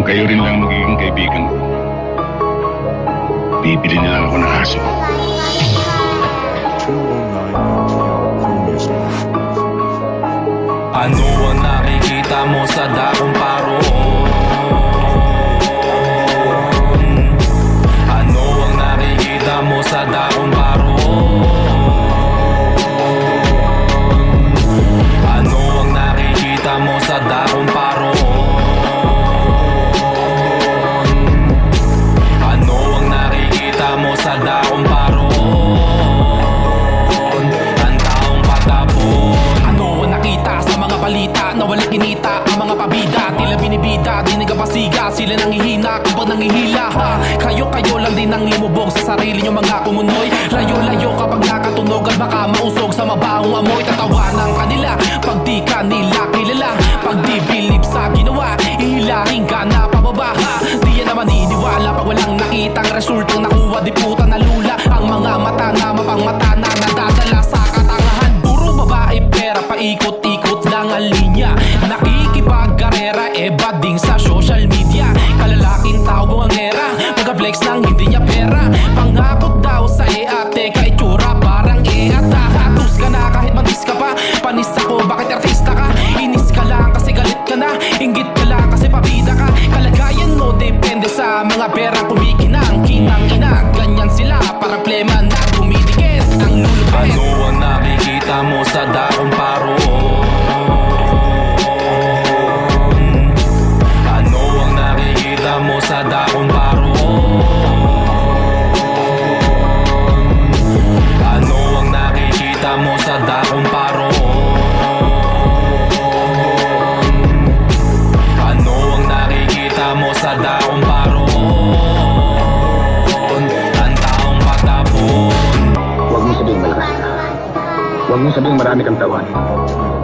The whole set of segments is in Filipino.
kayo rin lang magiging kaibigan ko, bibili na lang ako ng aso. 209 Music. Ano ang nakikita mo sa dakong paroon? Ano ang nakikita mo sa dakong paroon? Ano ang nakikita mo sa dakong paroon? Ano ang nakikita mo sa dakong paroon? Ang taong patapon. Ano ang nakita sa mga balita na walang kinita? Ang mga pabida, tila binibida, di nagapasiga. Sila nangihina kapag nangihila. Kayo lang din ang lumubog sa sarili nyo mga kumunoy. Layo-layo kapag nakatunog at baka mausog sa mabahong amoy. Tatawanan kanila pag di kanila kilala. Pag di bilib sa ginawa, ihilahin ka na pababa. Di yan naman iniwala pag walang nakitang resultang nakuha. Di puta na lula ang mga mata na mapang mata na nadadala sa katangahan. Puro babae pera, paikot-ikot lang ang linya. Nakikipag-karera, bading sa social media. Kalalaking tao buhangera, mag-flex ng hindi niya pera. Pangakot daw sa ate, kaitsura parang ata. Hatos ka na kahit manis ka pa. Panis ako, bakit artista ka? Inis ka lang kasi galit ka na. Inggit ka lang kasi pabida ka. Kalagayan mo depende sa mga pera kumikinang. Kinang-ina, ganyan sila, parang plema na dumidikit ang lulupet. Ano ang nakikita mo sa dakong paroon? Ano ang nakikita mo sa dakong paroon? Ano ang nakikita mo sa dakong paroon? Ano ang nakikita mo sa dakong paroon? Ang taong patapon. Huwag mo sabihing malakas ka. Huwag mo sabihing marami kang tawan.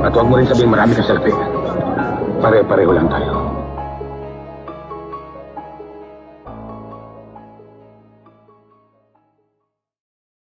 At huwag mo rin sabihing marami kang selfie. Pare-pareho lang tayo.